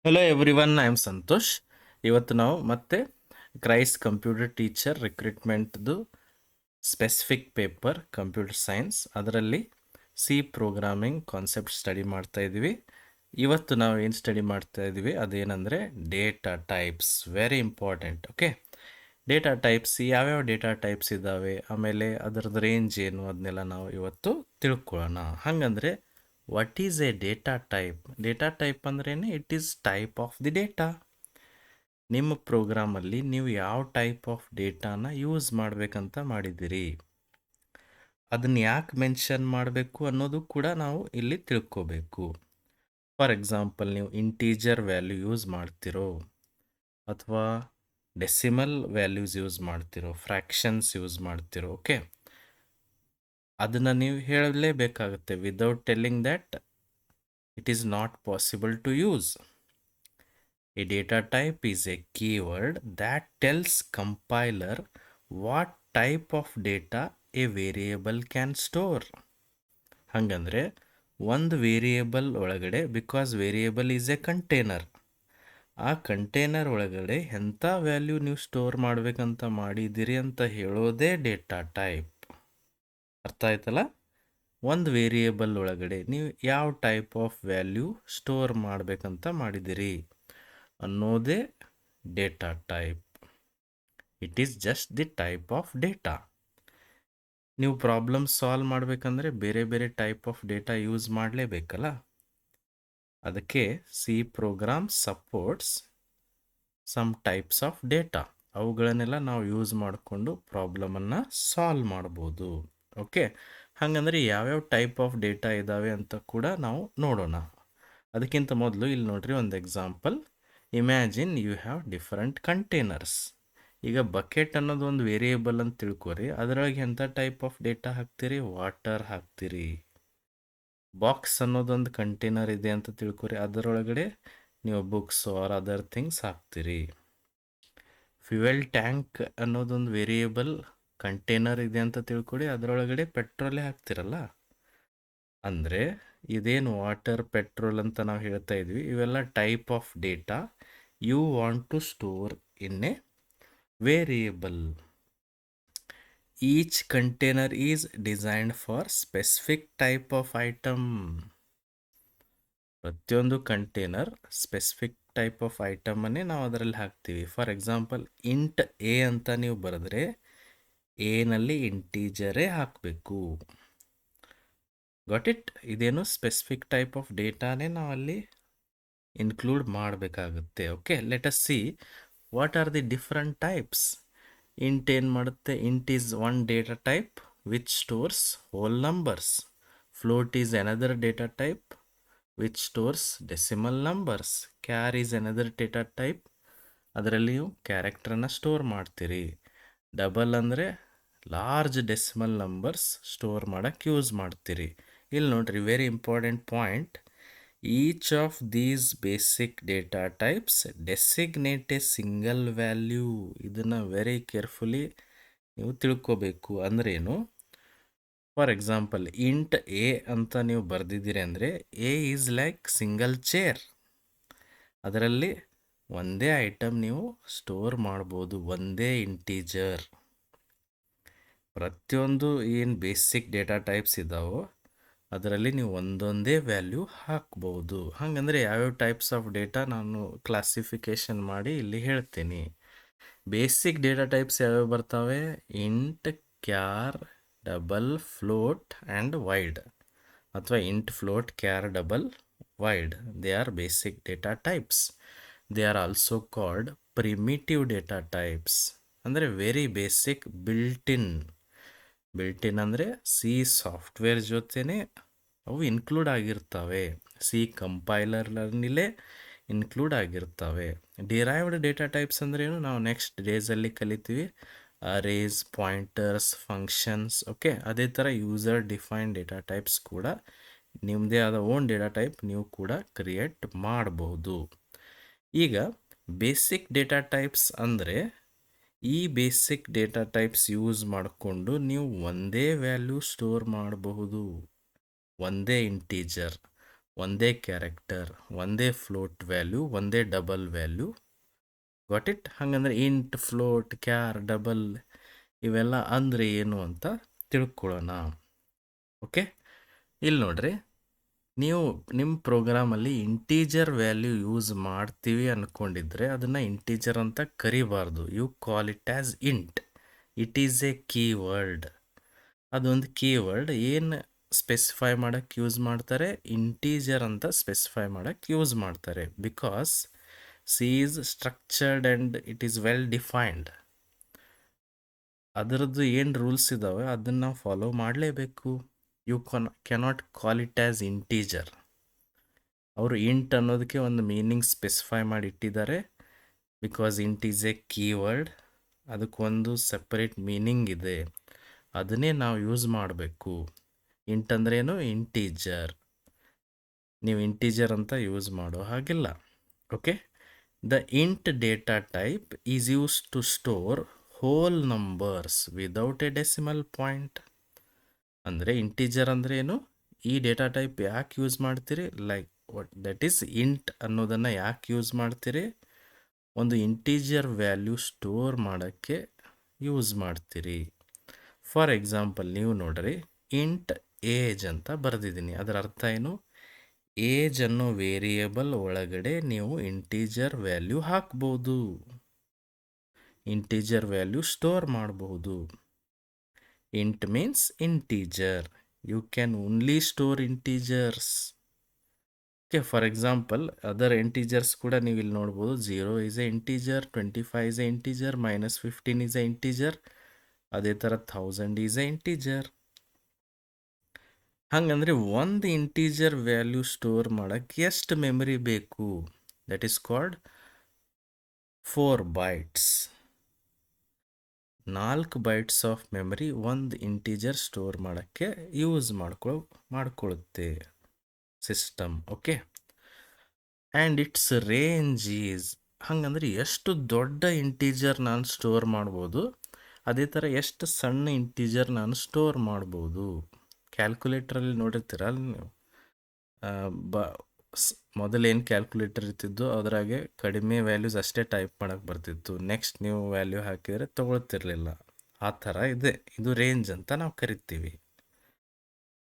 Hello everyone, I am Santosh. ಇವತ್ತು ನಾವು ಮತ್ತೆ ಕ್ರೈಸ್ಟ್ ಕಂಪ್ಯೂಟರ್ ಟೀಚರ್ ರಿಕ್ರೂಟ್ಮೆಂಟ್ದು ಸ್ಪೆಸಿಫಿಕ್ ಪೇಪರ್ ಕಂಪ್ಯೂಟರ್ ಸೈನ್ಸ್ ಅದರಲ್ಲಿ ಸಿ ಪ್ರೋಗ್ರಾಮಿಂಗ್ ಕಾನ್ಸೆಪ್ಟ್ ಸ್ಟಡಿ ಮಾಡ್ತಾ ಇದ್ದೀವಿ. ಇವತ್ತು ನಾವು ಏನು ಸ್ಟಡಿ ಮಾಡ್ತಾ ಇದ್ದೀವಿ ಅದೇನೆಂದರೆ data types. Very important. Okay, data types ಯಾವ್ಯಾವ ಡೇಟಾ ಟೈಪ್ಸ್ ಇದ್ದಾವೆ, ಆಮೇಲೆ ಅದರದ್ದು ರೇಂಜ್ ಏನು, ಅದನ್ನೆಲ್ಲ ನಾವು ಇವತ್ತು ತಿಳ್ಕೊಳ್ಳೋಣ. ಹಾಗಂದರೆ what is a data type? Data type ಅಂದ್ರೇನೆ it is type of the data. ನಿಮ್ಮ ಪ್ರೋಗ್ರಾಮಲ್ಲಿ ನೀವು ಯಾವ ಟೈಪ್ ಆಫ್ ಡೇಟಾನ ಯೂಸ್ ಮಾಡಬೇಕಂತ ಮಾಡಿದ್ದೀರಿ, ಅದನ್ನು ಯಾಕೆ ಮೆನ್ಷನ್ ಮಾಡಬೇಕು ಅನ್ನೋದು ಕೂಡ ನಾವು ಇಲ್ಲಿ ತಿಳ್ಕೋಬೇಕು. ಫಾರ್ ಎಕ್ಸಾಂಪಲ್, ನೀವು ಇಂಟೀಜರ್ ವ್ಯಾಲ್ಯೂ ಯೂಸ್ ಮಾಡ್ತಿರೋ ಅಥವಾ ಡೆಸಿಮಲ್ ವ್ಯಾಲ್ಯೂಸ್ ಯೂಸ್ ಮಾಡ್ತಿರೋ, ಫ್ರ್ಯಾಕ್ಷನ್ಸ್ ಯೂಸ್ ಮಾಡ್ತಿರೋ, ಓಕೆ, ಅದನ್ನು ನೀವು ಹೇಳಲೇಬೇಕಾಗುತ್ತೆ. Without telling that it is not possible to use. A data type is a keyword that tells compiler what type of data a variable can store. ಹಂಗಂದ್ರೆ ಒಂದು variable ಒಳಗಡೆ, because variable is A container, ಆ container ಒಳಗಡೆ ಎಂಥ value ನೀವು store ಮಾಡಬೇಕಂತ ಮಾಡಿದ್ದೀರಿ ಅಂತ ಹೇಳೋದೇ ಡೇಟಾ ಟೈಪ್. ಅರ್ಥ ಆಯ್ತಲ್ಲ? ಒಂದು ವೇರಿಯೇಬಲ್ ಒಳಗಡೆ ನೀವು ಯಾವ ಟೈಪ್ ಆಫ್ ವ್ಯಾಲ್ಯೂ ಸ್ಟೋರ್ ಮಾಡಬೇಕಂತ ಮಾಡಿದಿರಿ ಅನ್ನೋದೇ data type. It is just the type of data. ನೀವು ಪ್ರಾಬ್ಲಮ್ ಸಾಲ್ವ್ ಮಾಡಬೇಕಂದ್ರೆ ಬೇರೆ ಬೇರೆ ಟೈಪ್ ಆಫ್ ಡೇಟಾ ಯೂಸ್ ಮಾಡಲೇಬೇಕಲ್ಲ. ಅದಕ್ಕೆ C program supports some types of data. ಅವುಗಳನ್ನೆಲ್ಲ ನಾವು ಯೂಸ್ ಮಾಡಿಕೊಂಡು ಪ್ರಾಬ್ಲಮನ್ನು ಸಾಲ್ವ್ ಮಾಡ್ಬೋದು. ಓಕೆ, ಹಾಗಂದ್ರೆ ಯಾವ್ಯಾವ ಟೈಪ್ ಆಫ್ ಡೇಟಾ ಇದ್ದಾವೆ ಅಂತ ಕೂಡ ನಾವು ನೋಡೋಣ. ಅದಕ್ಕಿಂತ ಮೊದಲು ಇಲ್ಲಿ ನೋಡ್ರಿ ಒಂದು example. Imagine you have different containers. ಈಗ ಬಕೆಟ್ ಅನ್ನೋದು ಒಂದು ವೇರಿಯೇಬಲ್ ಅಂತ ತಿಳ್ಕೊರಿ, ಅದರೊಳಗೆ ಎಂಥ ಟೈಪ್ ಆಫ್ ಡೇಟಾ ಹಾಕ್ತೀರಿ? ವಾಟರ್ ಹಾಕ್ತೀರಿ. ಬಾಕ್ಸ್ ಅನ್ನೋದೊಂದು ಕಂಟೈನರ್ ಇದೆ ಅಂತ ತಿಳ್ಕೊರಿ, ಅದರೊಳಗಡೆ ನೀವು ಬುಕ್ಸ್ ಆರ್ ಅದರ್ ಥಿಂಗ್ಸ್ ಹಾಕ್ತೀರಿ. ಫ್ಯೂಯಲ್ ಟ್ಯಾಂಕ್ ಅನ್ನೋದೊಂದು ವೇರಿಯೇಬಲ್ ಕಂಟೈನರ್ ಇದೆ ಅಂತ ತಿಳ್ಕೊಡಿ, ಅದರೊಳಗಡೆ ಪೆಟ್ರೋಲೇ ಹಾಕ್ತಿರಲ್ಲ. ಅಂದರೆ ಇದೇನು ವಾಟರ್, ಪೆಟ್ರೋಲ್ ಅಂತ ನಾವು ಹೇಳ್ತಾ ಇದ್ವಿ, ಇವೆಲ್ಲ type of data you want to store in a variable. Each container is designed for specific type of item. ಪ್ರತಿಯೊಂದು ಕಂಟೈನರ್ ಸ್ಪೆಸಿಫಿಕ್ ಟೈಪ್ ಆಫ್ ಐಟಮನ್ನೇ ನಾವು ಅದರಲ್ಲಿ ಹಾಕ್ತೀವಿ. ಫಾರ್ ಎಕ್ಸಾಂಪಲ್, ಇಂಟ್ ಎ ಅಂತ ನೀವು ಬರೆದ್ರೆ ಎನಲ್ಲಿ ಇಂಟೀಜರೇ ಹಾಕಬೇಕು. Got it? ಇದೇನು ಸ್ಪೆಸಿಫಿಕ್ ಟೈಪ್ ಆಫ್ ಡೇಟಾನೇ ನಾವು ಅಲ್ಲಿ ಇನ್ಕ್ಲೂಡ್ ಮಾಡಬೇಕಾಗುತ್ತೆ. Okay, let us see what are the different types. Int ಏನು ಮಾಡುತ್ತೆ? Int is one data type which stores whole numbers. Float is another data type which stores decimal numbers. Char is another data type, ಅದರಲ್ಲಿ ನೀವು ಕ್ಯಾರೆಕ್ಟರನ್ನು store ಮಾಡ್ತೀರಿ. Double ಅಂದರೆ large decimal numbers store ಮಾಡೋಕ್ಕೆ use ಮಾಡ್ತೀರಿ. ಇಲ್ಲಿ ನೋಡ್ರಿ, very important point. Each of these basic data types designate a single value. ಇದನ್ನು ವೆರಿ ಕೇರ್ಫುಲಿ ನೀವು ತಿಳ್ಕೋಬೇಕು. ಅಂದ್ರೇನು? ಫಾರ್ ಎಕ್ಸಾಂಪಲ್, ಇಂಟ್ ಎ ಅಂತ ನೀವು ಬರೆದಿದ್ದೀರಿ ಅಂದರೆ A is like single chair. ಅದರಲ್ಲಿ ಒಂದೇ ಐಟಮ್ ನೀವು ಸ್ಟೋರ್ ಮಾಡ್ಬೋದು, ಒಂದೇ ಇಂಟೀಜರ್. ಪ್ರತಿಯೊಂದು ಏನು ಬೇಸಿಕ್ ಡೇಟಾ ಟೈಪ್ಸ್ ಇದ್ದಾವೋ ಅದರಲ್ಲಿ ನೀವು ಒಂದೊಂದೇ ವ್ಯಾಲ್ಯೂ ಹಾಕ್ಬೋದು. ಹಾಗಂದರೆ ಯಾವ್ಯಾವ ಟೈಪ್ಸ್ ಆಫ್ ಡೇಟಾ ನಾನು ಕ್ಲಾಸಿಫಿಕೇಷನ್ ಮಾಡಿ ಇಲ್ಲಿ ಹೇಳ್ತೀನಿ. ಬೇಸಿಕ್ ಡೇಟಾ ಟೈಪ್ಸ್ ಯಾವ್ಯಾವ ಬರ್ತಾವೆ? Int, char, double, float and void, ಅಥವಾ int, float, char, double, void. They are basic data types. They are also called primitive data types. ಅಂದರೆ ವೆರಿ ಬೇಸಿಕ್, ಬಿಲ್ಟಿನ್. ಬಿಲ್ಟಿನ್ ಅಂದರೆ C software ಜೊತೆನೇ ಅವು include ಆಗಿರ್ತವೆ. C ಕಂಪೈಲರ್ನಲ್ಲೇ include ಆಗಿರ್ತವೆ. Derived data types ಅಂದ್ರೆ ಏನು? ನಾವು ನೆಕ್ಸ್ಟ್ ಡೇಸಲ್ಲಿ ಕಲಿತೀವಿ. Arrays, pointers, functions. ಓಕೆ, ಅದೇ ಥರ ಯೂಸರ್ ಡಿಫೈನ್ಡ್ ಡೇಟಾ ಟೈಪ್ಸ್ ಕೂಡ ನಿಮ್ಮದೇ ಆದ ಓನ್ ಡೇಟಾ ಟೈಪ್ ನೀವು ಕೂಡ ಕ್ರಿಯೇಟ್ ಮಾಡಬಹುದು. ಈಗ ಬೇಸಿಕ್ ಡೇಟಾ ಟೈಪ್ಸ್ ಅಂದರೆ ಈ ಬೇಸಿಕ್ ಡೇಟಾ ಟೈಪ್ಸ್ ಯೂಸ್ ಮಾಡಿಕೊಂಡು ನೀವು ಒಂದೇ ವ್ಯಾಲ್ಯೂ ಸ್ಟೋರ್ ಮಾಡಬಹುದು, ಒಂದೇ ಇಂಟೀಜರ್. ಒಂದೇ ಕ್ಯಾರೆಕ್ಟರ್, ಒಂದೇ ಫ್ಲೋಟ್ ವ್ಯಾಲ್ಯೂ, ಒಂದೇ ಡಬಲ್ ವ್ಯಾಲ್ಯೂ. Got it? ಹಾಗಂದ್ರೆ ಇಂಟ್, ಫ್ಲೋಟ್, ಕ್ಯಾರ್, ಡಬಲ್ ಇವೆಲ್ಲ ಅಂದರೆ ಏನು ಅಂತ ತಿಳ್ಕೊಳ್ಳೋಣ. ಓಕೆ, ಇಲ್ಲಿ ನೋಡ್ರಿ, ನೀವು ನಿಮ್ಮ ಪ್ರೋಗ್ರಾಮಲ್ಲಿ ಇಂಟೀಜರ್ ವ್ಯಾಲ್ಯೂ ಯೂಸ್ ಮಾಡ್ತೀವಿ ಅಂದ್ಕೊಂಡಿದ್ರೆ ಅದನ್ನು ಇಂಟೀಜರ್ ಅಂತ ಕರಿಬಾರ್ದು. You call it as int. It is a keyword. ಅದೊಂದು ಕೀವರ್ಡ್. ಏನು ಸ್ಪೆಸಿಫೈ ಮಾಡೋಕ್ಕೆ ಯೂಸ್ ಮಾಡ್ತಾರೆ? ಇಂಟೀಜರ್ ಅಂತ ಸ್ಪೆಸಿಫೈ ಮಾಡೋಕ್ಕೆ ಯೂಸ್ ಮಾಡ್ತಾರೆ. Because C is structured and it is well defined. ಅದರದ್ದು ಏನು ರೂಲ್ಸ್ ಇದ್ದಾವೆ ಅದನ್ನು ನಾವು ಫಾಲೋ ಮಾಡಲೇಬೇಕು. You cannot call it as integer. ಅವರು ಇಂಟ್ ಅನ್ನೋದಕ್ಕೆ ಒಂದು ಮೀನಿಂಗ್ ಸ್ಪೆಸಿಫೈ ಮಾಡಿ ಇಟ್ಟಿದ್ದಾರೆ. Because int is a keyword. ಅದಕ್ಕೊಂದು ಸೆಪರೇಟ್ ಮೀನಿಂಗ್ ಇದೆ. ಅದನ್ನೇ ನಾವು ಯೂಸ್ ಮಾಡಬೇಕು. ಇಂಟ್ ಅಂದ್ರೇನು? ಇಂಟೀಜರ್. ನೀವು ಇಂಟೀಜರ್ ಅಂತ ಯೂಸ್ ಮಾಡೋ ಹಾಗಿಲ್ಲ. Okay, the int data type is use to store whole numbers without a decimal point. ಅಂದರೆ ಇಂಟೀಜರ್ ಅಂದರೆ ಏನು? ಈ ಡೇಟಾ ಟೈಪ್ ಯಾಕೆ ಯೂಸ್ ಮಾಡ್ತೀರಿ? ಲೈಕ್ ದಟ್ ಈಸ್ ಇಂಟ್ ಅನ್ನೋದನ್ನು ಯಾಕೆ ಯೂಸ್ ಮಾಡ್ತೀರಿ? ಒಂದು ಇಂಟೀಜರ್ ವ್ಯಾಲ್ಯೂ ಸ್ಟೋರ್ ಮಾಡೋಕ್ಕೆ ಯೂಸ್ ಮಾಡ್ತೀರಿ. ಫಾರ್ ಎಕ್ಸಾಂಪಲ್ ನೀವು ನೋಡ್ರಿ, ಇಂಟ್ ಏಜ್ ಅಂತ ಬರೆದಿದ್ದೀನಿ. ಅದರ ಅರ್ಥ ಏನು? ಏಜ್ ಅನ್ನೋ ವೇರಿಯೇಬಲ್ ಒಳಗಡೆ ನೀವು ಇಂಟೀಜರ್ ವ್ಯಾಲ್ಯೂ ಹಾಕ್ಬೋದು, ಇಂಟೀಜರ್ ವ್ಯಾಲ್ಯೂ ಸ್ಟೋರ್ ಮಾಡಬಹುದು. Int means integer. You can only store integers. Okay, for example other integers ಕೂಡ ನೀವು ಇಲ್ಲಿ ನೋಡ್ಬೋದು. 0 is a integer, 25 is a integer, -15 is a integer. ಅದೇ ಥರ 1000 ಈಸ್ ಎ ಇಂಟೀಜರ್. ಹಾಗಂದ್ರೆ ಒಂದು ಇಂಟೀಜರ್ ವ್ಯಾಲ್ಯೂ ಸ್ಟೋರ್ ಮಾಡೋಕ್ಕೆ ಎಷ್ಟು ಮೆಮರಿ ಬೇಕು? That is called 4 bytes. 4 bytes of memory ಒಂದು ಇಂಟೀಜರ್ ಸ್ಟೋರ್ ಮಾಡೋಕ್ಕೆ ಯೂಸ್ ಮಾಡ್ಕೊಳ್ಳುತ್ತೆ system. Okay, and it's range is, ಹಾಗಂದ್ರೆ ಎಷ್ಟು ದೊಡ್ಡ ಇಂಟೀಜರ್ ನಾನು ಸ್ಟೋರ್ ಮಾಡ್ಬೋದು, ಅದೇ ಥರ ಎಷ್ಟು ಸಣ್ಣ ಇಂಟೀಜರ್ ನಾನು ಸ್ಟೋರ್ ಮಾಡ್ಬೋದು. ಕ್ಯಾಲ್ಕುಲೇಟ್ರಲ್ಲಿ ನೋಡಿರ್ತೀರಲ್ಲ ನೀವು, ಮೊದಲೇನು ಕ್ಯಾಲ್ಕುಲೇಟರ್ ಇರ್ತಿದ್ದು ಅದರಾಗೆ ಕಡಿಮೆ ವ್ಯಾಲ್ಯೂಸ್ ಅಷ್ಟೇ ಟೈಪ್ ಮಾಡೋಕ್ಕೆ ಬರ್ತಿತ್ತು. ನೆಕ್ಸ್ಟ್ ನೀವು ವ್ಯಾಲ್ಯೂ ಹಾಕಿದರೆ ತೊಗೊಳ್ತಿರ್ಲಿಲ್ಲ. ಆ ಥರ ಇದೆ. ಇದು ರೇಂಜ್ ಅಂತ ನಾವು ಕರಿತೀವಿ.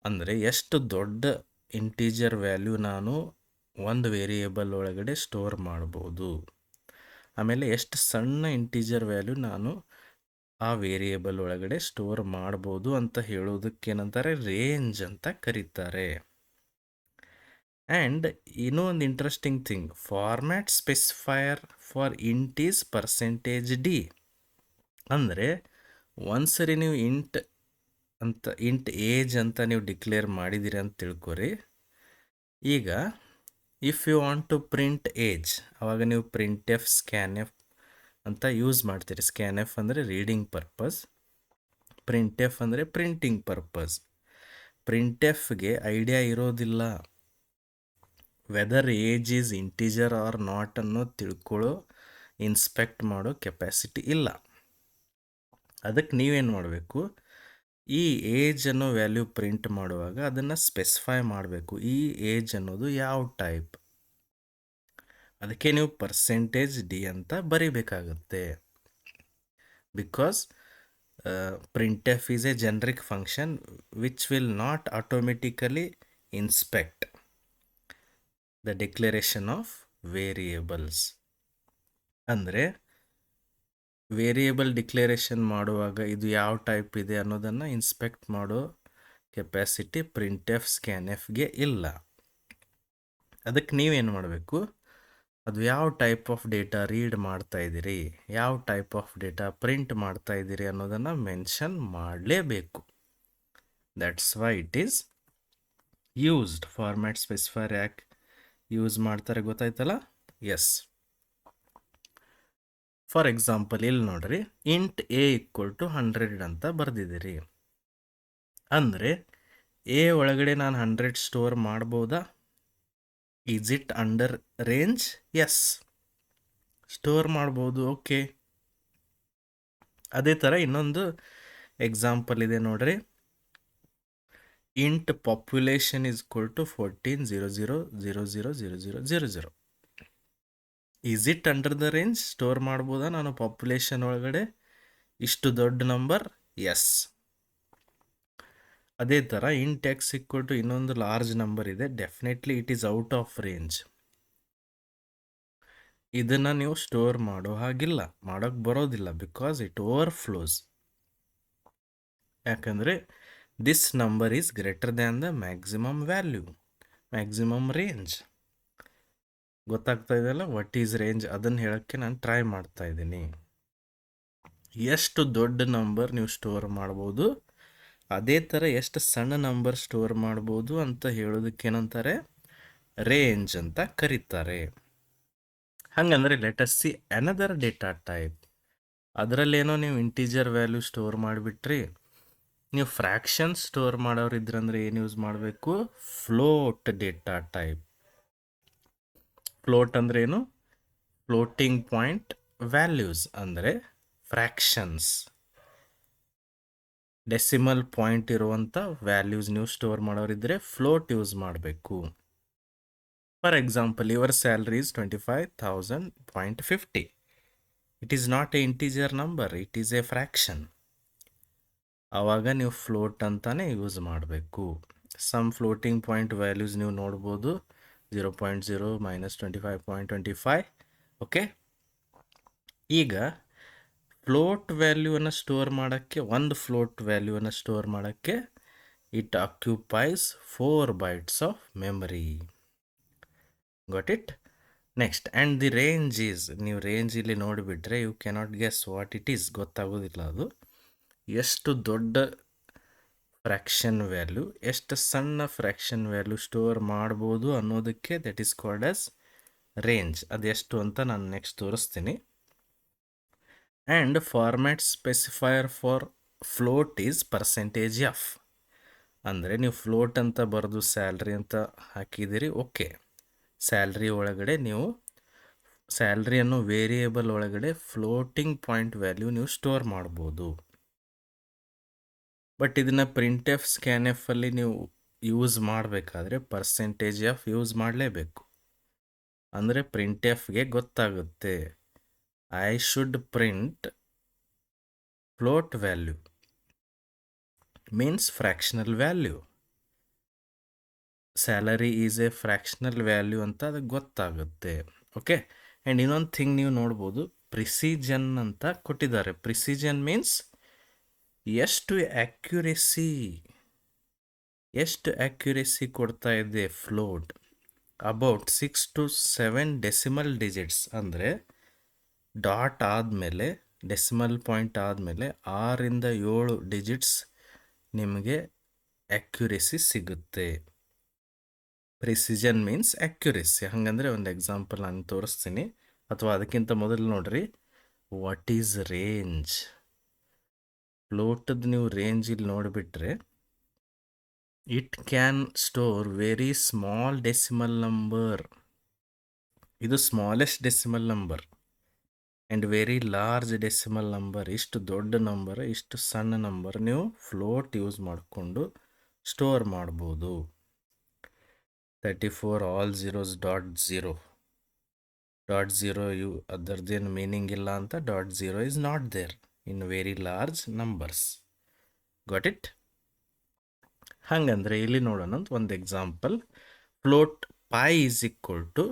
ಅಂದರೆ ಎಷ್ಟು ದೊಡ್ಡ ಇಂಟೀಜರ್ ವ್ಯಾಲ್ಯೂ ನಾನು ಒಂದು ವೇರಿಯೇಬಲ್ ಒಳಗಡೆ ಸ್ಟೋರ್ ಮಾಡ್ಬೋದು, ಆಮೇಲೆ ಎಷ್ಟು ಸಣ್ಣ ಇಂಟೀಜರ್ ವ್ಯಾಲ್ಯೂ ನಾನು ಆ ವೇರಿಯೇಬಲ್ ಒಳಗಡೆ ಸ್ಟೋರ್ ಮಾಡ್ಬೋದು ಅಂತ ಹೇಳೋದಕ್ಕೇನಂತಾರೆ? ರೇಂಜ್ ಅಂತ ಕರೀತಾರೆ. ಆ್ಯಂಡ್ ಇನ್ನೂ ಒಂದು interesting thing, format specifier for int is %d. ಅಂದರೆ ಒಂದ್ಸರಿ ನೀವು ಇಂಟ್ ಏಜ್ ಅಂತ ನೀವು ಡಿಕ್ಲೇರ್ ಮಾಡಿದ್ದೀರಿ ಅಂತ ತಿಳ್ಕೊರಿ. ಈಗ if you want to print age, ಆವಾಗ ನೀವು ಪ್ರಿಂಟ್ ಎಫ್, ಸ್ಕ್ಯಾನ್ ಎಫ್ ಅಂತ ಯೂಸ್ ಮಾಡ್ತೀರಿ. ಸ್ಕ್ಯಾನ್ ಎಫ್ ಅಂದರೆ ರೀಡಿಂಗ್ ಪರ್ಪಸ್, ಪ್ರಿಂಟ್ ಎಫ್ ಅಂದರೆ ಪ್ರಿಂಟಿಂಗ್ ಪರ್ಪಸ್. ಪ್ರಿಂಟ್ ಎಫ್ಗೆ ಐಡಿಯಾ ಇರೋದಿಲ್ಲ whether age is integer or not ಅನ್ನೋ ತಿಳ್ಕೊಳ್ಳೋ, ಇನ್ಸ್ಪೆಕ್ಟ್ ಮಾಡೋ ಕೆಪಾಸಿಟಿ ಇಲ್ಲ. ಅದಕ್ಕೆ ನೀವೇನು ಮಾಡಬೇಕು? ಈ ಏಜ್ ಅನ್ನೋ ವ್ಯಾಲ್ಯೂ ಪ್ರಿಂಟ್ ಮಾಡುವಾಗ ಅದನ್ನು ಸ್ಪೆಸಿಫೈ ಮಾಡಬೇಕು. ಈ ಏಜ್ ಅನ್ನೋದು ಯಾವ ಟೈಪ್, ಅದಕ್ಕೆ ನೀವು %d ಅಂತ ಬರಿಬೇಕಾಗುತ್ತೆ. Because printf is a generic function which will not automatically inspect the declaration of variables. ಅಂದರೆ ವೇರಿಯೇಬಲ್ ಡಿಕ್ಲರೇಷನ್ ಮಾಡುವಾಗ ಇದು ಯಾವ ಟೈಪ್ ಇದೆ ಅನ್ನೋದನ್ನು ಇನ್ಸ್ಪೆಕ್ಟ್ ಮಾಡೋ ಕೆಪಾಸಿಟಿ printf, scanfಗೆ ಇಲ್ಲ. ಅದಕ್ಕೆ ನೀವೇನು ಮಾಡಬೇಕು? ಅದು ಯಾವ ಟೈಪ್ ಆಫ್ ಡೇಟಾ ರೀಡ್ ಮಾಡ್ತಾ ಇದ್ದೀರಿ, ಯಾವ ಟೈಪ್ ಆಫ್ ಡೇಟಾ ಪ್ರಿಂಟ್ ಮಾಡ್ತಾ ಇದ್ದೀರಿ ಅನ್ನೋದನ್ನು ಮೆನ್ಷನ್ ಮಾಡಲೇಬೇಕು. That's why it is used. Format specifier ಯಾಕೆ ಯೂಸ್ ಮಾಡ್ತಾರೆ ಗೊತ್ತಾಯ್ತಲ್ಲ? ಎಸ್. ಫಾರ್ ಎಕ್ಸಾಂಪಲ್ ಇಲ್ಲಿ ನೋಡ್ರಿ, ಇಂಟ್ a = 100 ಅಂತ ಬರೆದಿದ್ದೀರಿ. ಅಂದರೆ ಎ ಒಳಗಡೆ ನಾನು 100 ಸ್ಟೋರ್ ಮಾಡ್ಬೋದಾ? Is it under range? Yes, store ಮಾಡ್ಬೋದು. ಓಕೆ, ಅದೇ ಥರ ಇನ್ನೊಂದು ಎಕ್ಸಾಂಪಲ್ ಇದೆ ನೋಡ್ರಿ. int population is equal to 14,00,00,00,00. Is it under the range? Store ಮಾಡ್ಬೋದಾ ನಾನು ಪಾಪ್ಯುಲೇಷನ್ ಒಳಗಡೆ ಇಷ್ಟು ದೊಡ್ಡ ನಂಬರ್? ಎಸ್. ಅದೇ ಥರ ಇಂಟ್ ಎಕ್ಸ್ ಈಕ್ವಲ್ ಟು ಇನ್ನೊಂದು ಲಾರ್ಜ್ ನಂಬರ್ ಇದೆ, definitely it is out of range. ಇದನ್ನು ನೀವು ಸ್ಟೋರ್ ಮಾಡೋ ಹಾಗಿಲ್ಲ, ಮಾಡೋಕ್ಕೆ ಬರೋದಿಲ್ಲ, ಬಿಕಾಸ್ ಇಟ್ ಓವರ್ಫ್ಲೋಸ್. ಯಾಕಂದರೆ this number is greater than the maximum value, maximum range. ಗೊತ್ತಾಗ್ತಾ ಇದೆಯಲ್ಲ ವಾಟ್ ಈಸ್ ರೇಂಜ್? ಅದನ್ನು ಹೇಳೋಕ್ಕೆ ನಾನು ಟ್ರೈ ಮಾಡ್ತಾ ಇದ್ದೀನಿ. ಎಷ್ಟು ದೊಡ್ಡ ನಂಬರ್ ನೀವು ಸ್ಟೋರ್ ಮಾಡ್ಬೋದು, ಅದೇ ಥರ ಎಷ್ಟು ಸಣ್ಣ ನಂಬರ್ ಸ್ಟೋರ್ ಮಾಡ್ಬೋದು ಅಂತ ಹೇಳೋದಕ್ಕೆ ಏನಂತಾರೆ? ರೇಂಜ್ ಅಂತ ಕರೀತಾರೆ. ಹಾಗಂದ್ರೆ let us see another data type. ಅದರಲ್ಲೇನೋ ನೀವು ಇಂಟೀಜರ್ ವ್ಯಾಲ್ಯೂ ಸ್ಟೋರ್ ಮಾಡಿಬಿಟ್ರಿ, ನೀವು ಫ್ರ್ಯಾಕ್ಷನ್ ಸ್ಟೋರ್ ಮಾಡೋರಿದ್ರಂದ್ರೆ ಏನು ಯೂಸ್ ಮಾಡಬೇಕು? Float data type. ಫ್ಲೋಟ್ ಅಂದ್ರೆ ಏನು? ಫ್ಲೋಟಿಂಗ್ ಪಾಯಿಂಟ್ ವ್ಯಾಲ್ಯೂಸ್ ಅಂದರೆ ಫ್ರ್ಯಾಕ್ಷನ್ಸ್, ಡೆಸಿಮಲ್ ಪಾಯಿಂಟ್ ಇರುವಂಥ ವ್ಯಾಲ್ಯೂಸ್ ನೀವು ಸ್ಟೋರ್ ಮಾಡೋರಿದ್ರೆ ಫ್ಲೋಟ್ ಯೂಸ್ ಮಾಡಬೇಕು. For example, your salary is 25,000.50. It is not A integer number, it is A fraction. ಆವಾಗ ನೀವು ಫ್ಲೋಟ್ ಅಂತಾನೆ ಯೂಸ್ ಮಾಡಬೇಕು. ಸಮ್ ಫ್ಲೋಟಿಂಗ್ ಪಾಯಿಂಟ್ ವ್ಯಾಲ್ಯೂಸ್ ನೀವು ನೋಡ್ಬೋದು, 0.0 -25.25. ಓಕೆ, ಈಗ ಫ್ಲೋಟ್ ವ್ಯಾಲ್ಯೂವನ್ನು ಸ್ಟೋರ್ ಮಾಡೋಕ್ಕೆ, ಒಂದು ಫ್ಲೋಟ್ ವ್ಯಾಲ್ಯೂವನ್ನು ಸ್ಟೋರ್ ಮಾಡೋಕ್ಕೆ it occupies 4 bytes of memory. Got it? Next, and the range is, ನೀವು ರೇಂಜ್ ಇಲ್ಲಿ ನೋಡಿಬಿಟ್ರೆ you cannot guess what it is, ಗೊತ್ತಾಗೋದಿಲ್ಲ ಅದು. ಎಷ್ಟು ದೊಡ್ಡ ಫ್ರ್ಯಾಕ್ಷನ್ ವ್ಯಾಲ್ಯೂ, ಎಷ್ಟು ಸಣ್ಣ ಫ್ರ್ಯಾಕ್ಷನ್ ವ್ಯಾಲ್ಯೂ ಸ್ಟೋರ್ ಮಾಡ್ಬೋದು ಅನ್ನೋದಕ್ಕೆ that is called as range. ಅದೆಷ್ಟು ಅಂತ ನಾನು ನೆಕ್ಸ್ಟ್ ತೋರಿಸ್ತೀನಿ. And format specifier for float is percentage F. ಅಂದರೆ ನೀವು ಫ್ಲೋಟ್ ಅಂತ ಬರೆದು ಸ್ಯಾಲ್ರಿ ಅಂತ ಹಾಕಿದ್ದೀರಿ, ಓಕೆ. ಸ್ಯಾಲ್ರಿ ಒಳಗಡೆ ನೀವು ಸ್ಯಾಲ್ರಿ ಅನ್ನೋ ವೇರಿಯೇಬಲ್ ಒಳಗಡೆ ಫ್ಲೋಟಿಂಗ್ ಪಾಯಿಂಟ್ ವ್ಯಾಲ್ಯೂ ನೀವು ಸ್ಟೋರ್ ಮಾಡ್ಬೋದು. ಬಟ್ ಇದನ್ನು ಪ್ರಿಂಟ್ ಎಫ್, ಸ್ಕ್ಯಾನ್ ಎಫ್ ಅಲ್ಲಿ ನೀವು ಯೂಸ್ ಮಾಡಬೇಕಾದ್ರೆ ಪರ್ಸೆಂಟೇಜ್ ಎಫ್ ಯೂಸ್ ಮಾಡಲೇಬೇಕು. ಅಂದರೆ ಪ್ರಿಂಟ್ ಎಫ್ಗೆ ಗೊತ್ತಾಗುತ್ತೆ I should print float value means fractional value. Salary is A fractional value ಅಂತ ಅದಕ್ಕೆ ಗೊತ್ತಾಗುತ್ತೆ. ಓಕೆ, ಆ್ಯಂಡ್ ಇನ್ನೊಂದು ಥಿಂಗ್ ನೀವು ನೋಡ್ಬೋದು, ಪ್ರಿಸಿಜನ್ ಅಂತ ಕೊಟ್ಟಿದ್ದಾರೆ. ಪ್ರಿಸಿಜನ್ ಮೀನ್ಸ್ ಎಷ್ಟು ಆ್ಯಕ್ಯುರೇಸಿ ಕೊಡ್ತಾ ಇದೆ float. About 6 to 7 decimal digits, ಅಂದರೆ ಡಾಟ್ ಆದಮೇಲೆ, ಡೆಸಿಮಲ್ ಪಾಯಿಂಟ್ ಆದಮೇಲೆ 6 to 7 ಡಿಜಿಟ್ಸ್ ನಿಮಗೆ ಆ್ಯಕ್ಯುರೇಸಿ ಸಿಗುತ್ತೆ. ಪ್ರಿಸಿಜನ್ ಮೀನ್ಸ್ ಆ್ಯಕ್ಯುರೇಸಿ. ಹಾಗಂದರೆ ಒಂದು ಎಕ್ಸಾಂಪಲ್ ನಾನು ತೋರಿಸ್ತೀನಿ, ಅಥವಾ ಅದಕ್ಕಿಂತ ಮೊದಲು ನೋಡ್ರಿ, ವಾಟ್ ಈಸ್ ರೇಂಜ್? ಫ್ಲೋಟದ್ದು ನೀವು ರೇಂಜ್ ಇಲ್ಲಿ ನೋಡಿಬಿಟ್ರೆ it can store very small decimal number. ಇದು smallest decimal number and very large decimal number. ಇಷ್ಟು ದೊಡ್ಡ ನಂಬರ್, ಇಷ್ಟು ಸಣ್ಣ ನಂಬರ್ ನೀವು ಫ್ಲೋಟ್ ಯೂಸ್ ಮಾಡಿಕೊಂಡು ಸ್ಟೋರ್ ಮಾಡ್ಬೋದು. 34 all zeros .0 .0 ಅದರದ್ದೇನು ಮೀನಿಂಗ್ ಇಲ್ಲ ಅಂತ .0 is not there in very large numbers. Got it? ಹಾಗಂದ್ರೆ ಇಲ್ಲಿ ನೋಡೋಣ ಒಂದು example. Float pi is equal to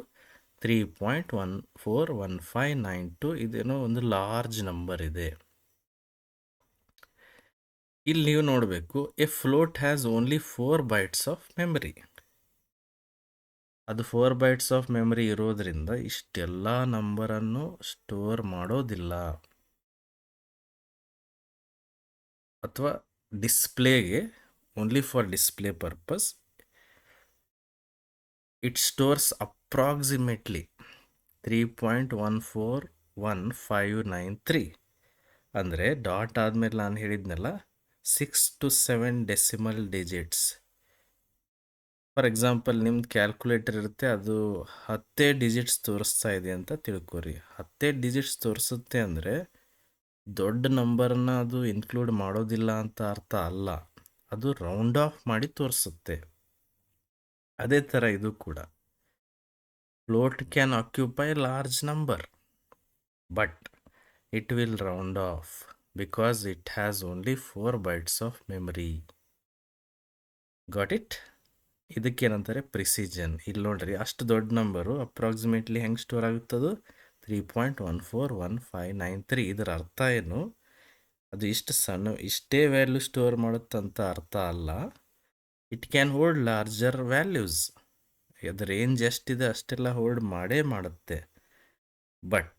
3.141592. ಇದೇನೋ ಒಂದು ಲಾರ್ಜ್ ನಂಬರ್ ಇದೆ. ಇಲ್ಲಿ ನೀವು ನೋಡಬೇಕು, a float has only 4 bytes of memory. ಅದು 4 bytes ಆಫ್ ಮೆಮರಿ ಇರೋದ್ರಿಂದ ಇಷ್ಟೆಲ್ಲ ನಂಬರನ್ನು ಸ್ಟೋರ್ ಮಾಡೋದಿಲ್ಲ. ಅಥವಾ ಡಿಸ್ಪ್ಲೇಗೆ, only for display purpose, it stores approximately 3.141593. ಅಂದರೆ ಡಾಟ್ ಆದಮೇಲೆ ನಾನು ಹೇಳಿದ್ನಲ್ಲ 6 to 7 decimal digits. For example, ನಿಮ್ದು ಕ್ಯಾಲ್ಕುಲೇಟರ್ ಇರುತ್ತೆ, ಅದು 10 ಡಿಜಿಟ್ಸ್ ತೋರಿಸ್ತಾ ಇದೆ ಅಂತ ತಿಳ್ಕೊರಿ. 10 ಡಿಜಿಟ್ಸ್ ತೋರಿಸುತ್ತೆ ಅಂದರೆ ದೊಡ್ಡ ನಂಬರ್ನ ಅದು ಇನ್ಕ್ಲೂಡ್ ಮಾಡೋದಿಲ್ಲ ಅಂತ ಅರ್ಥ ಅಲ್ಲ. ಅದು ರೌಂಡ್ ಆಫ್ ಮಾಡಿ ತೋರಿಸುತ್ತೆ. ಅದೇ ಥರ ಇದು ಕೂಡ float can occupy large number but it will round off because it has only 4 bytes of memory. Got it? ಇದಕ್ಕೇನಂತಾರೆ ಪ್ರಿಸಿಜನ್. ಇಲ್ಲಿ ನೋಡ್ರಿ, ಅಷ್ಟು ದೊಡ್ಡ ನಂಬರು ಅಪ್ರಾಕ್ಸಿಮೇಟ್ಲಿ ಹೆಂಗೆ ಸ್ಟೋರ್ ಆಗುತ್ತದು 3.141593. ಇದರ ಅರ್ಥ ಏನು? ಅದು ಇಷ್ಟು ಸಣ್ಣ ಇಷ್ಟೇ ವ್ಯಾಲ್ಯೂ ಸ್ಟೋರ್ ಮಾಡುತ್ತಂತ ಅರ್ಥ ಅಲ್ಲ. It can hold larger values. ಅದು ರೇಂಜ್ ಎಷ್ಟಿದೆ ಅಷ್ಟೆಲ್ಲ ಹೋಲ್ಡ್ ಮಾಡೇ ಮಾಡುತ್ತೆ. ಬಟ್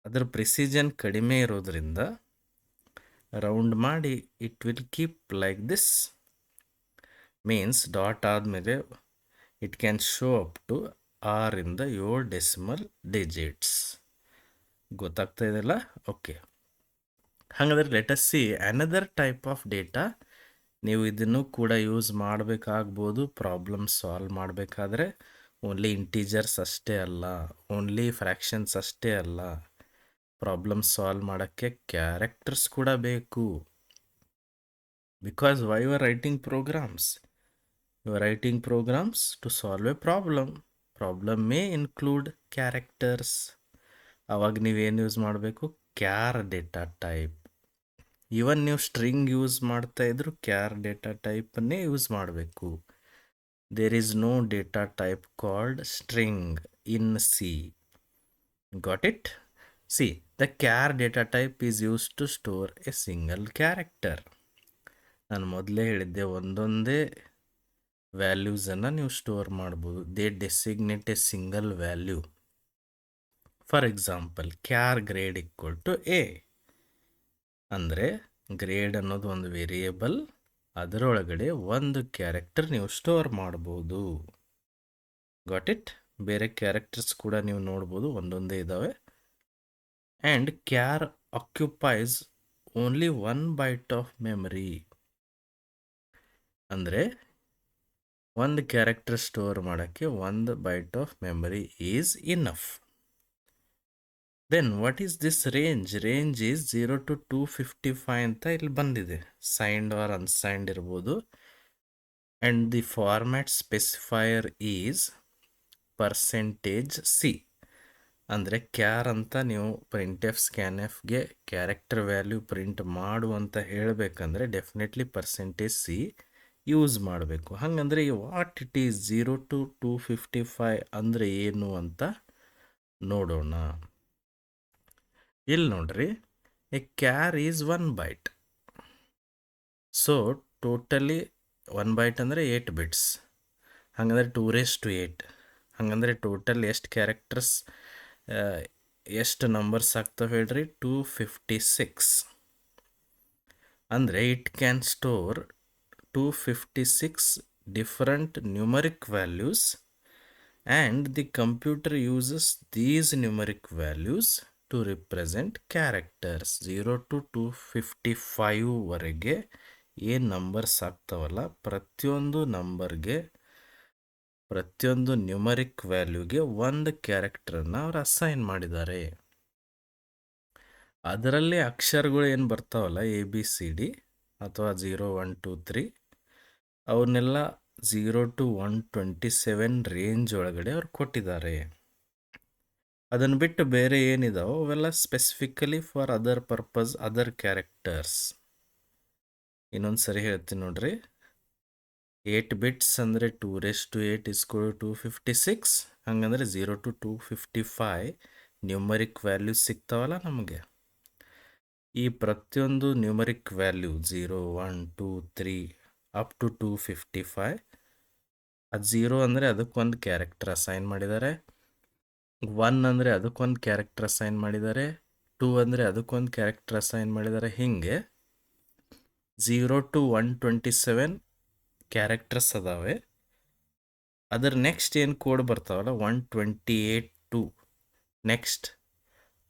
ಅದರ ಪ್ರಿಸಿಜನ್ ಕಡಿಮೆ ಇರೋದ್ರಿಂದ ರೌಂಡ್ ಮಾಡಿ it will keep like this. Means dot ಆದಮೇಲೆ it can show up to 6 7 decimal digits. ಗೊತ್ತಾಗ್ತಾ ಇದೆಯಲ್ಲ? ಓಕೆ, ಹಾಗಾದರೆ let's see another type of data. ನೀವು ಇದನ್ನು ಕೂಡ ಯೂಸ್ ಮಾಡಬೇಕಾಗ್ಬೋದು ಪ್ರಾಬ್ಲಮ್ ಸಾಲ್ವ್ ಮಾಡಬೇಕಾದ್ರೆ. ಓನ್ಲಿ ಇಂಟೀಜರ್ಸ್ ಅಷ್ಟೇ ಅಲ್ಲ, ಓನ್ಲಿ ಫ್ರ್ಯಾಕ್ಷನ್ಸ್ ಅಷ್ಟೇ ಅಲ್ಲ, ಪ್ರಾಬ್ಲಮ್ ಸಾಲ್ವ್ ಮಾಡೋಕ್ಕೆ ಕ್ಯಾರೆಕ್ಟರ್ಸ್ ಕೂಡ ಬೇಕು. Because why you are writing programs? You are writing programs to solve a problem. Problem may include characters. ಅವಾಗ ನೀವೇನು ಯೂಸ್ ಮಾಡಬೇಕು? Char data type. ಈವನ್ ನೀವು ಸ್ಟ್ರಿಂಗ್ ಯೂಸ್ ಮಾಡ್ತಾ ಇದ್ರು ಕ್ಯಾರ್ ಡೇಟಾ ಟೈಪನ್ನೇ ಯೂಸ್ ಮಾಡಬೇಕು. There is no data type called string in C. Got it? See, the char data type is used to store a single character. ನಾನು ಮೊದಲೇ ಹೇಳಿದ್ದೆ, ಒಂದೊಂದೇ ವ್ಯಾಲ್ಯೂಸನ್ನು ನೀವು ಸ್ಟೋರ್ ಮಾಡ್ಬೋದು. They designate a single value. For example, char grade equal to A ಅಂದರೆ grade ಅನ್ನೋದು ಒಂದು variable, ಅದರೊಳಗಡೆ ಒಂದು ಕ್ಯಾರೆಕ್ಟರ್ ನೀವು ಸ್ಟೋರ್ ಮಾಡ್ಬೋದು. Got it? ಬೇರೆ ಕ್ಯಾರೆಕ್ಟರ್ಸ್ ಕೂಡ ನೀವು ನೋಡ್ಬೋದು, ಒಂದೊಂದೇ ಇದ್ದಾವೆ. And char occupies only 1 byte of memory. ಅಂದರೆ ಒಂದು ಕ್ಯಾರೆಕ್ಟರ್ ಸ್ಟೋರ್ ಮಾಡೋಕ್ಕೆ 1 byte of memory is enough. Then what is this range? Range is 0 to 255 ಅಂತ ಇಲ್ಲಿ ಬಂದಿದೆ. ಸೈನ್ಡ್ ಆರ್ ಅನ್ಸೈನ್ಡ್ ಇರ್ಬೋದು. And the format specifier is %C. ಅಂದರೆ char ಅಂತ ನೀವು ಪ್ರಿಂಟ್ ಸ್ಕ್ಯಾನ್ಎಫ್ಗೆ ಕ್ಯಾರೆಕ್ಟರ್ ವ್ಯಾಲ್ಯೂ ಪ್ರಿಂಟ್ ಮಾಡು ಅಂತ ಹೇಳಬೇಕಂದ್ರೆ ಡೆಫಿನೆಟ್ಲಿ %C ಯೂಸ್ ಮಾಡಬೇಕು. ಹಾಗಂದರೆ ವಾಟ್ ಇಟ್ ಈಸ್ 0 to 255 ಅಂದರೆ ಏನು ಅಂತ ನೋಡೋಣ. ಇಲ್ಲಿ ನೋಡ್ರಿ, a char is 1 byte. So totally 1 byte ಅಂದರೆ 8 bits. ಹಾಗಂದರೆ 2⁸. ಹಾಗಂದರೆ ಟೋಟಲ್ ಎಷ್ಟು ಕ್ಯಾರೆಕ್ಟರ್ಸ್, ಎಷ್ಟು ನಂಬರ್ಸ್ ಆಗ್ತವೆ ಹೇಳ್ರಿ? 256. ಅಂದರೆ it can store 256 different numeric values and the computer uses these numeric values to represent characters. 0 to 255 ವರೆಗೆ ಏನು ನಂಬರ್ಸ್ ಆಗ್ತಾವಲ್ಲ, ಪ್ರತಿಯೊಂದು ನಂಬರ್ಗೆ, ಪ್ರತಿಯೊಂದು ನ್ಯೂಮರಿಕ್ ವ್ಯಾಲ್ಯೂಗೆ ಒಂದು ಕ್ಯಾರೆಕ್ಟರನ್ನು ಅವ್ರು ಅಸೈನ್ ಮಾಡಿದ್ದಾರೆ. ಅದರಲ್ಲಿ ಅಕ್ಷರಗಳು ಏನು ಬರ್ತಾವಲ್ಲ, ABCD ಅಥವಾ 0 1 2 3, ಅವನ್ನೆಲ್ಲ 0 to 127 ರೇಂಜ್ ಒಳಗಡೆ ಅವ್ರು ಕೊಟ್ಟಿದ್ದಾರೆ. ಅದನ್ನು ಬಿಟ್ಟು ಬೇರೆ ಏನಿದಾವೋ ಅವೆಲ್ಲ specifically for other purpose, other characters. ಇನ್ನೊಂದು ಸರಿ ಹೇಳ್ತೀನಿ ನೋಡ್ರಿ. 8 bits ಅಂದರೆ 2⁸ is equal to 256. ಹಂಗಂದರೆ 0 to 255 ನ್ಯೂಮರಿಕ್ ವ್ಯಾಲ್ಯೂಸ್ ಸಿಗ್ತಾವಲ್ಲ ನಮಗೆ. ಈ ಪ್ರತಿಯೊಂದು ನ್ಯೂಮರಿಕ್ ವ್ಯಾಲ್ಯೂ 0 1 2 3 ಅಪ್ ಟು 255, ಅದು 0 ಅಂದರೆ ಅದಕ್ಕೊಂದು ಕ್ಯಾರೆಕ್ಟರ್ ಅಸೈನ್ ಮಾಡಿದ್ದಾರೆ, 1 ಅಂದರೆ ಅದಕ್ಕೊಂದು ಕ್ಯಾರೆಕ್ಟರ್ ಅಸೈನ್ ಮಾಡಿದ್ದಾರೆ, 2 ಅಂದರೆ ಅದಕ್ಕೊಂದು ಕ್ಯಾರೆಕ್ಟರ್ ಅಸೈನ್ ಮಾಡಿದ್ದಾರೆ. ಹೀಗೆ 0 to 127 ಕ್ಯಾರೆಕ್ಟರ್ಸ್ ಅದಾವೆ. ಅದರ ನೆಕ್ಸ್ಟ್ ಏನು ಕೋಡ್ ಬರ್ತಾವಲ್ಲ 128 to ನೆಕ್ಸ್ಟ್,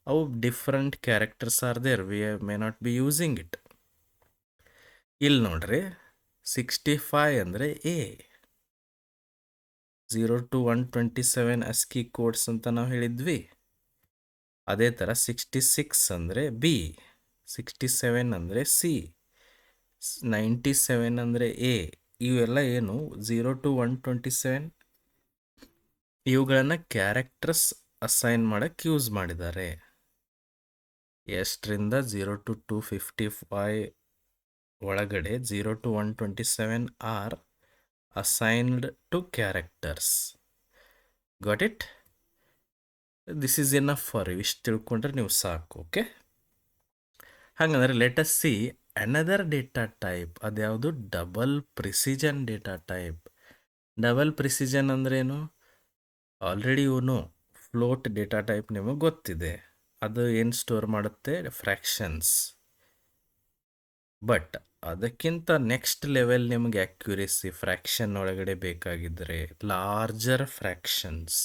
ಅವು different characters are there. We may not be using it. ಇಲ್ಲಿ ನೋಡ್ರಿ, 65 ಅಂದರೆ ಎ. 0 to 127 ASCII ಕೋಡ್ಸ್ ಅಂತ ನಾವು ಹೇಳಿದ್ವಿ. ಅದೇ ಥರ 66 ಅಂದರೆ ಬಿ, 67 ಅಂದರೆ ಸಿ, 97 ಅಂದರೆ ಎ. ಇವೆಲ್ಲ ಏನು 0 to 127 ಇವುಗಳನ್ನು ಕ್ಯಾರೆಕ್ಟರ್ಸ್ ಅಸೈನ್ ಮಾಡಕ್ಕೆ ಯೂಸ್ ಮಾಡಿದ್ದಾರೆ. ಎಷ್ಟರಿಂದ 0 to 255 ಒಳಗಡೆ 0 to 127 are assigned to characters. Got it? This is enough for you. ಇಷ್ಟು ತಿಳ್ಕೊಂಡ್ರೆ ನೀವು ಸಾಕು. ಓಕೆ, ಹಾಗಂದ್ರೆ let us see another data type. ಅದ್ಯಾವುದು? Double precision data type. Double precision ಅಂದ್ರೇನು? ಆಲ್ರೆಡಿ ಇವನು ಫ್ಲೋಟ್ ಡೇಟಾ ಟೈಪ್ ನಿಮಗೆ ಗೊತ್ತಿದೆ. ಅದು ಏನು ಸ್ಟೋರ್ ಮಾಡುತ್ತೆ? ಫ್ರ್ಯಾಕ್ಷನ್ಸ್. ಬಟ್ ಅದಕ್ಕಿಂತ ನೆಕ್ಸ್ಟ್ ಲೆವೆಲ್ ನಿಮಗೆ ಅಕ್ಯುರೇಸಿ ಫ್ರ್ಯಾಕ್ಷನ್ ಒಳಗಡೆ ಬೇಕಾಗಿದ್ದರೆ ಲಾರ್ಜರ್ ಫ್ರ್ಯಾಕ್ಷನ್ಸ್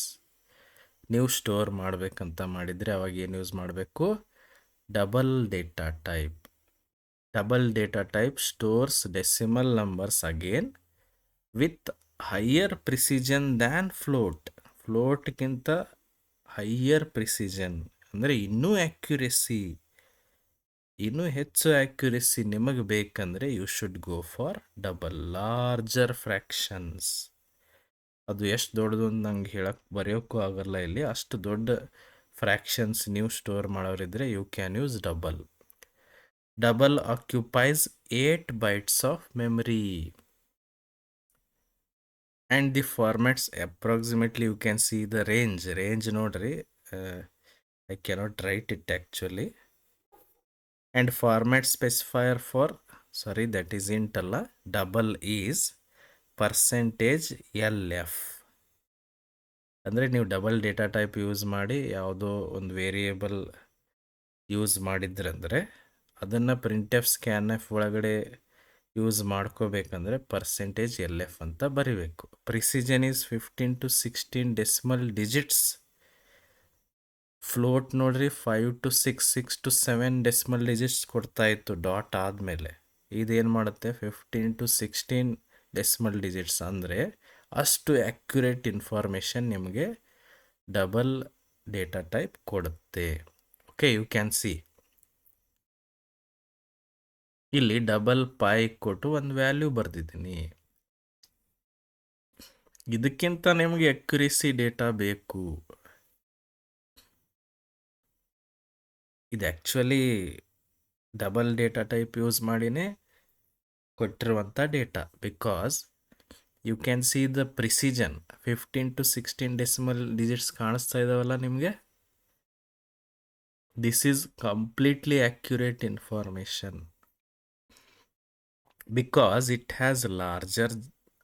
ನೀವು ಸ್ಟೋರ್ ಮಾಡಬೇಕಂತ ಮಾಡಿದರೆ ಅವಾಗ ಏನು ಯೂಸ್ ಮಾಡಬೇಕು? Double data type. Double data type stores decimal numbers again with higher precision than float. ಫ್ಲೋಟ್ಗಿಂತ ಹೈಯರ್ ಪ್ರಿಸಿಜನ್ ಅಂದರೆ ಇನ್ನೂ ಅಕ್ಯುರೇಸಿ, ಇನ್ನೂ ಹೆಚ್ಚು ಅಕ್ಯುರೇಸಿ ನಿಮಗೆ ಬೇಕಂದರೆ you should go for double larger fractions. ಅದು ಎಷ್ಟು ದೊಡ್ಡದು ಅಂತ ನಂಗೆ ಬರೆಯೋಕ್ಕೂ ಆಗಲ್ಲ ಇಲ್ಲಿ. ಅಷ್ಟು ದೊಡ್ಡ ಫ್ರ್ಯಾಕ್ಷನ್ಸ್ ನೀವು ಸ್ಟೋರ್ ಮಾಡೋರಿದ್ರೆ you can use double. Double occupies 8 bytes of memory and the formats approximately you can see the range ನೋಡ್ರಿ. I cannot write it actually. And format specifier for that is int ಅಲ್ಲ, double is %LF. ಅಂದರೆ ನೀವು double data type use ಮಾಡಿ ಯಾವುದೋ ಒಂದು variable use ಮಾಡಿದ್ರಂದರೆ ಅದನ್ನು printf scanf ಒಳಗಡೆ use ಮಾಡ್ಕೋಬೇಕಂದ್ರೆ %LF ಅಂತ ಬರಿಬೇಕು. Precision is 15 to 16 decimal digits. Float ನೋಡ್ರಿ 5 to 6, 6 to 7 ಡೆಸಿಮಲ್ ಡಿಜಿಟ್ಸ್ ಕೊಡ್ತಾ ಇತ್ತು ಡಾಟ್ ಆದಮೇಲೆ. ಇದೇನು ಮಾಡುತ್ತೆ? 15 to 16 ಡೆಸಿಮಲ್ ಡಿಜಿಟ್ಸ್. ಅಂದರೆ ಅಷ್ಟು ಅಕ್ಯುರೇಟ್ ಇನ್ಫಾರ್ಮೇಷನ್ ನಿಮಗೆ ಡಬಲ್ ಡೇಟಾ ಟೈಪ್ ಕೊಡುತ್ತೆ. ಓಕೆ, ಯು ಕ್ಯಾನ್ ಸಿ ಇಲ್ಲಿ ಡಬಲ್ ಪೈ ಕೊಟ್ಟು ಒಂದು ವ್ಯಾಲ್ಯೂ ಬರೆದಿದ್ದೀನಿ. ಇದಕ್ಕಿಂತ ನಿಮಗೆ ಅಕ್ಯುರೇಸಿ ಡೇಟಾ ಬೇಕು. ಇದು actually double data type use ಮಾಡಿನೇ ಕೊಟ್ಟಿರುವಂಥ data. Because you can see the precision 15 to 16 decimal digits ಕಾಣಿಸ್ತಾ ಇದಾವಲ್ಲ ನಿಮಗೆ. This is completely accurate information because it has larger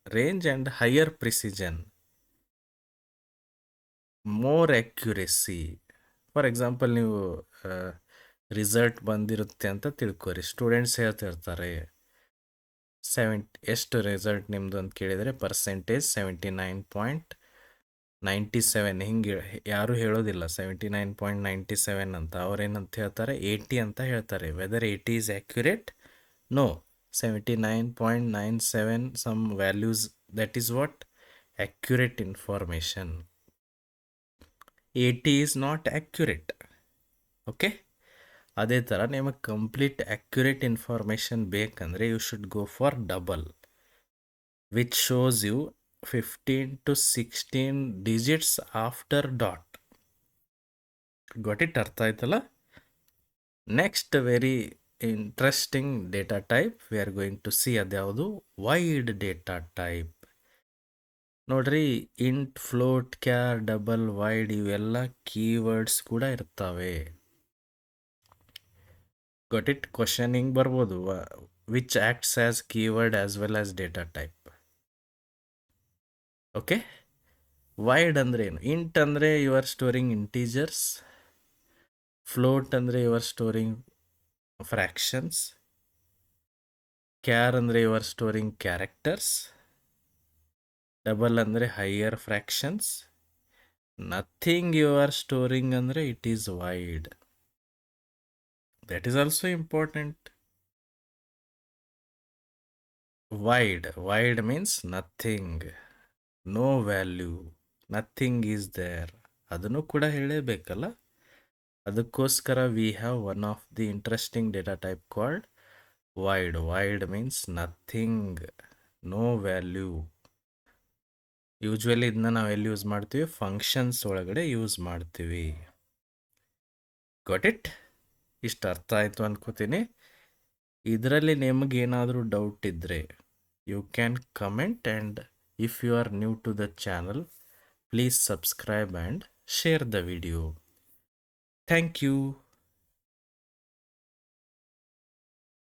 range and higher precision, more accuracy. For example ನೀವು result ಬಂದಿರುತ್ತೆ ಅಂತ ತಿಳ್ಕೊರಿ. Students ಹೇಳ್ತಿರ್ತಾರೆ ಎಷ್ಟು ರಿಸಲ್ಟ್ ನಿಮ್ಮದು ಅಂತ ಕೇಳಿದರೆ % 79.97. ಹಿಂಗೆ ಯಾರೂ ಹೇಳೋದಿಲ್ಲ 79.97 ಅಂತ. ಅವ್ರೇನಂತ ಹೇಳ್ತಾರೆ? 80 ಅಂತ ಹೇಳ್ತಾರೆ. Whether 80 is accurate? No, 79.97 some values, that is what accurate information. 80 is not accurate. Okay, ಅದೇ ಥರ ನಿಮಗೆ ಕಂಪ್ಲೀಟ್ ಅಕ್ಯುರೇಟ್ ಇನ್ಫಾರ್ಮೇಷನ್ ಬೇಕಂದರೆ you should go for double, which shows you 15 to 16 digits after dot. Got it? ಅರ್ಥ ಆಯ್ತಲ್ಲ? Next very interesting data type we are going to see. ಅದ್ಯಾವುದು? Void data type. ನೋಡ್ರಿ, int, float, char, double, void ಇವೆಲ್ಲ keywords ಕೂಡ ಇರ್ತವೆ. Got it? Question ಹಿಂಗೆ ಬರ್ಬೋದು, which acts as keyword as well as data type. Okay, void ಅಂದರೆ ಏನು? Int ಅಂದರೆ you are storing integers, float ಅಂದರೆ you are storing fractions, char ಅಂದರೆ you are storing characters, double ಅಂದರೆ higher fractions, nothing you are storing ಅಂದರೆ it is void. That is also important. Void means nothing, no value, nothing is there. ಅದನ್ನು ಕೂಡ ಹೇಳಬೇಕಲ್ಲ. ಅದಕ್ಕೋಸ್ಕರ we have one of the interesting data type called void means nothing, no value. Usually ಇದನ್ನ ನಾವು ಎಲ್ಲಿ use ಮಾಡ್ತೀವಿ? Functions ಒಳಗಡೆ use ಮಾಡ್ತೀವಿ. Got it? ಇಷ್ಟು ಅರ್ಥ ಆಯಿತು ಅನ್ಕೋತೀನಿ. ಇದರಲ್ಲಿ ನಿಮಗೇನಾದರೂ ಡೌಟ್ ಇದ್ದರೆ you can comment, and if you are new to the channel, please subscribe and share the video. Thank you.